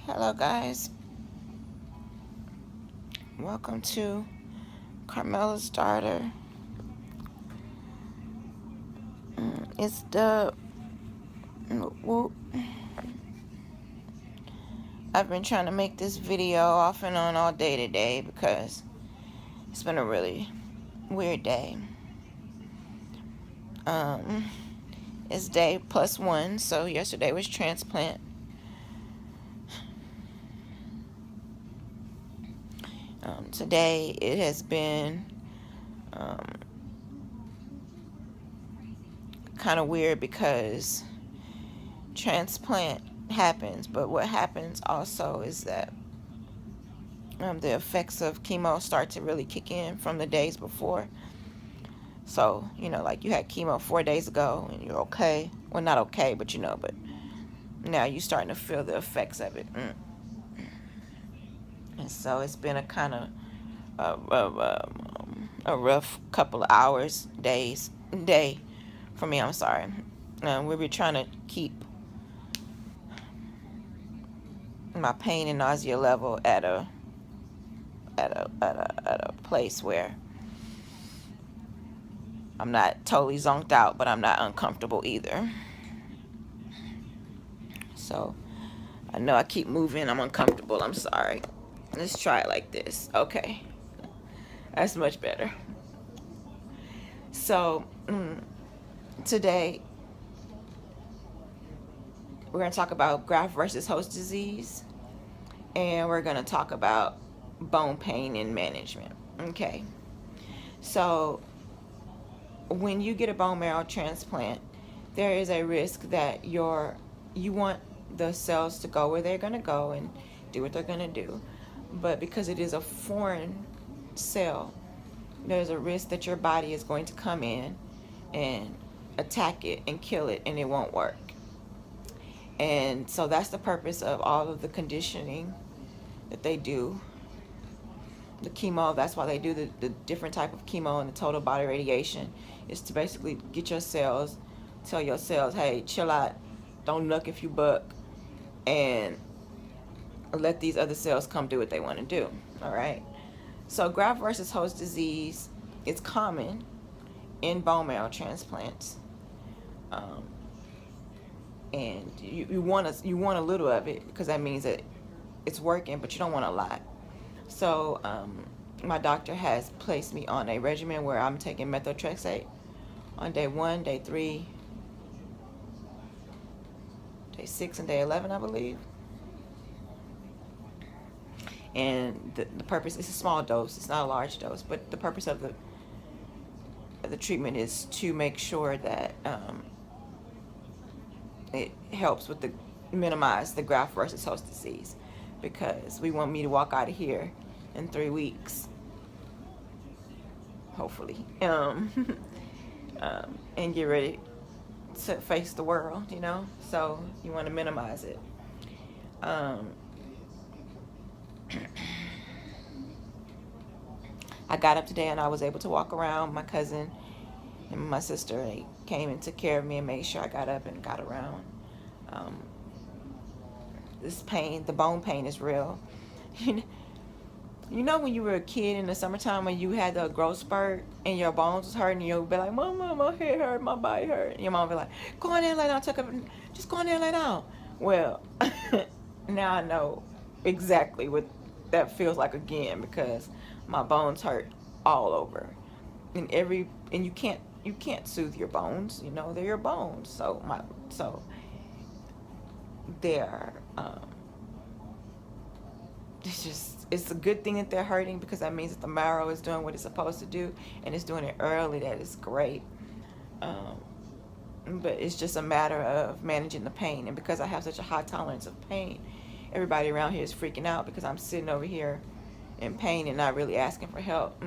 Hello, guys. Welcome to Carmela's daughter. It's the whoop. I've been trying to make this video off and on all day today because it's been a really weird day. Um, it's day +1, so yesterday was transplant. Today it has been kind of weird because transplant happens, but what happens also is that the effects of chemo start to really kick in from the days before. So, like you had chemo 4 days ago and you're okay. Well, not okay, but but now you're starting to feel the effects of it. And so it's been a kind of a rough couple of hours, day for me. I'm sorry. We were trying to keep my pain and nausea level at a place where I'm not totally zonked out, but I'm not uncomfortable either. So I know I keep moving. I'm uncomfortable. I'm sorry. Let's try it like this. Okay. That's much better. So today we're going to talk about graft versus host disease, and we're going to talk about bone pain and management. Okay. So when you get a bone marrow transplant, there is a risk that you want the cells to go where they're going to go and do what they're going to do. But because it is a foreign cell, there's a risk that your body is going to come in and attack it and kill it, and it won't work. And so that's the purpose of all of the conditioning that they do. The chemo, that's why they do the different type of chemo and the total body radiation, is to basically get your cells, tell your cells, hey, chill out, don't look if you buck, and let these other cells come do what they want to do. All right. So graft versus host disease is common in bone marrow transplants, and you want a little of it because that means that it's working, but you don't want a lot. So my doctor has placed me on a regimen where I'm taking methotrexate on day 1, day 3, day 6, and day 11, I believe. And the purpose, it's a small dose, it's not a large dose, but the purpose of the treatment is to make sure that it helps with minimize the graft versus host disease, because we want me to walk out of here in 3 weeks, hopefully, and get ready to face the world, so you want to minimize it. I got up today and I was able to walk around. My cousin and my sister, they came and took care of me and made sure I got up and got around. This pain, the bone pain, is real. You know when you were a kid in the summertime when you had the growth spurt and your bones was hurting, and you'll be like, Mama, my head hurt, my body hurt. And your mom would be like, go in there and lay down, just go in there and lay down. Well, now I know exactly what that feels like again, because my bones hurt all over. And you can't soothe your bones, they're your bones. So they're it's a good thing that they're hurting, because that means that the marrow is doing what it's supposed to do, and it's doing it early. That is great. But it's just a matter of managing the pain. And because I have such a high tolerance of pain, everybody around here is freaking out because I'm sitting over here in pain and not really asking for help.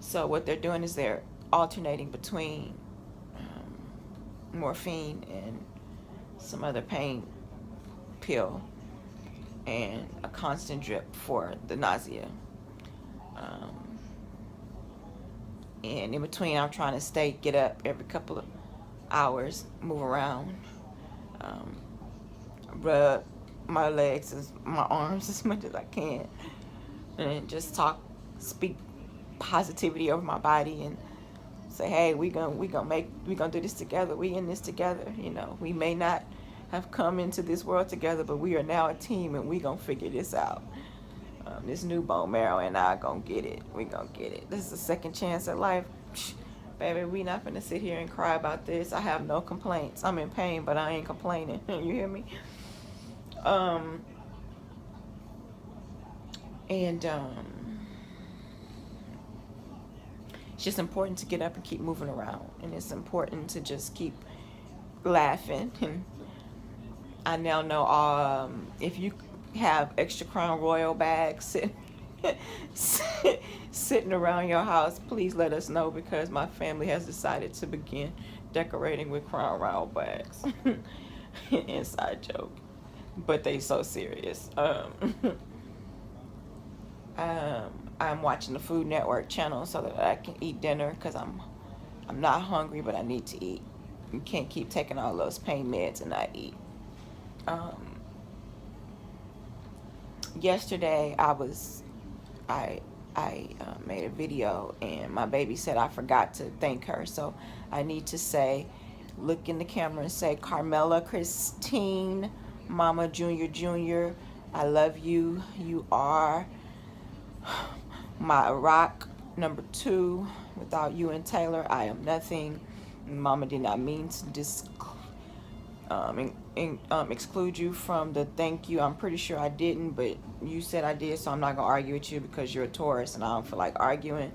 So what they're doing is they're alternating between morphine and some other pain pill and a constant drip for the nausea. And in between, I'm trying to get up every couple of hours, move around, rub my legs and my arms as much as I can, and just speak positivity over my body, and say, hey, we gonna do this together. We in this together. You know, we may not have come into this world together, but we are now a team, and we gonna figure this out. This new bone marrow and I gonna get it. We gonna get it. This is a second chance at life. Baby, we not gonna sit here and cry about this. I have no complaints. I'm in pain, but I ain't complaining. You hear me? And it's just important to get up and keep moving around, and it's important to just keep laughing. And I now know if you have extra Crown Royal bags sitting around your house, please let us know, because my family has decided to begin decorating with Crown Royal bags. Inside joke, but they so serious. I'm watching the Food Network channel so that I can eat dinner, because I'm not hungry, but I need to eat. You can't keep taking all those pain meds and not eat. Yesterday I made a video, and my baby said I forgot to thank her, so I need to say, look in the camera and say, Carmela Christine Mama Jr., I love you. You are my rock number 2. Without you and Taylor, I am nothing. Mama did not mean to exclude you from the thank you. I'm pretty sure I didn't, but you said I did, so I'm not gonna argue with you, because you're a Taurus and I don't feel like arguing.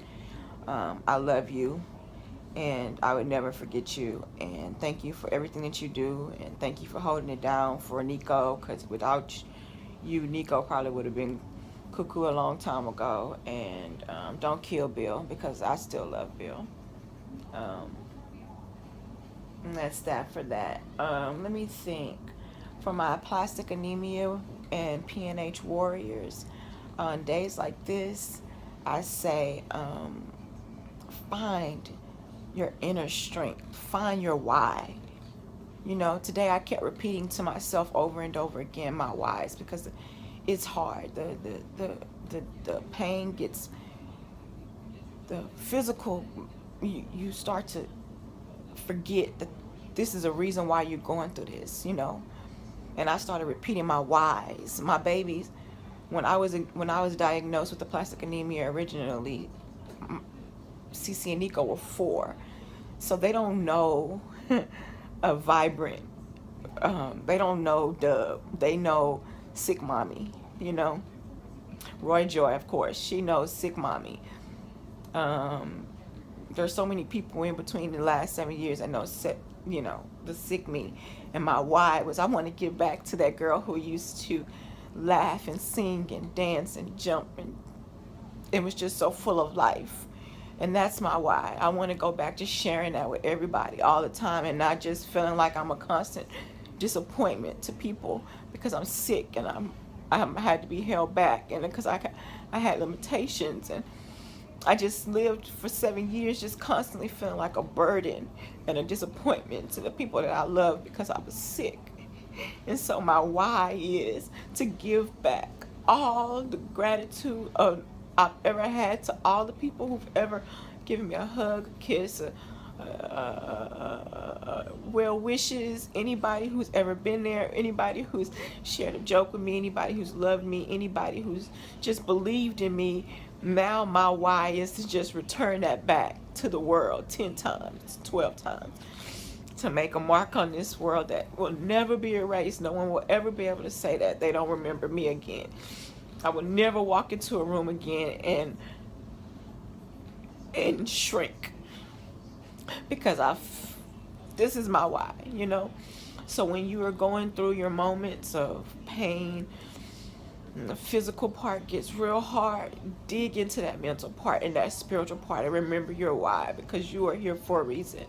I love you, and I would never forget you, and thank you for everything that you do, and thank you for holding it down for Nico, because without you, Nico probably would have been cuckoo a long time ago. And don't kill Bill, because I still love Bill. And that's that for that. Let me think. For my plastic anemia and PNH warriors, on days like this, I say, find your inner strength. Find your why. You know, today I kept repeating to myself over and over again my whys, because it's hard. The pain gets, the physical, you start to forget that this is a reason why you're going through this, you know. And I started repeating my whys. My babies, when I was diagnosed with the plastic anemia originally, Cece and Nico were 4, so they don't know a vibrant. They don't know Dub. They know sick mommy. You know, Roy Joy, of course, she knows sick mommy. There's so many people in between the last 7 years that know, you know, the sick me. And my why was, I want to give back to that girl who used to laugh and sing and dance and jump, and it was just so full of life. And that's my why. I want to go back to sharing that with everybody all the time, and not just feeling like I'm a constant disappointment to people because I'm sick and I had to be held back, and because I had limitations, and I just lived for 7 years just constantly feeling like a burden and a disappointment to the people that I love because I was sick. And so my why is to give back all the gratitude I've ever had to all the people who've ever given me a hug, a kiss, well wishes, anybody who's ever been there, anybody who's shared a joke with me, anybody who's loved me, anybody who's just believed in me. Now my why is to just return that back to the world 10 times, 12 times, to make a mark on this world that will never be erased. No one will ever be able to say that they don't remember me again. I will never walk into a room again and shrink, because this is my why, you know. So when you are going through your moments of pain, and the physical part gets real hard, dig into that mental part and that spiritual part, and remember your why, because you are here for a reason.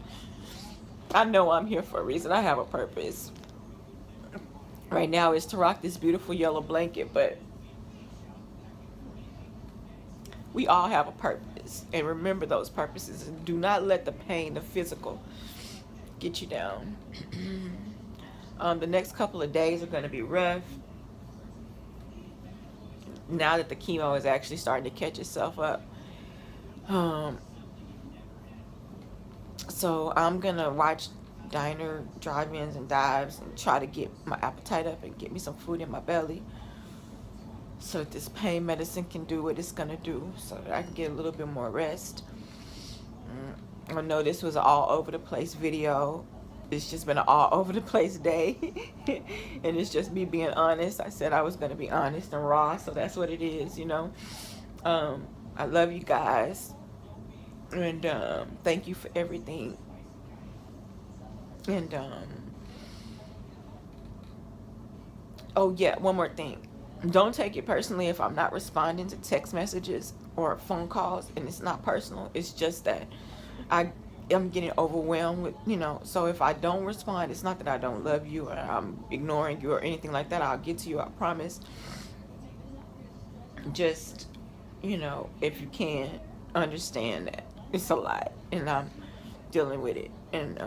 I know I'm here for a reason. I have a purpose. Right now is to rock this beautiful yellow blanket, but we all have a purpose, and remember those purposes, and do not let the pain, the physical, get you down. The next couple of days are going to be rough. now that the chemo is actually starting to catch itself up. Um, so I'm gonna watch diner drive-ins and dives and try to get my appetite up and get me some food in my belly, so that this pain medicine can do what it's gonna do, so that I can get a little bit more rest. I know this was an all over the place video. It's just been an all over the place day. And it's just me being honest. I said I was going to be honest and raw, so that's what it is, you know. I love you guys. And thank you for everything. And oh yeah, one more thing. Don't take it personally if I'm not responding to text messages or phone calls, and it's not personal. It's just that I'm getting overwhelmed with, you know, so if I don't respond, it's not that I don't love you or I'm ignoring you or anything like that. I'll get to you, I promise. Just, you know, if you can understand that it's a lot and I'm dealing with it. And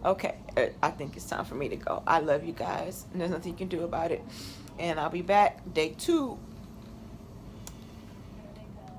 okay, I think it's time for me to go. I love you guys, and there's nothing you can do about it. And I'll be back day 2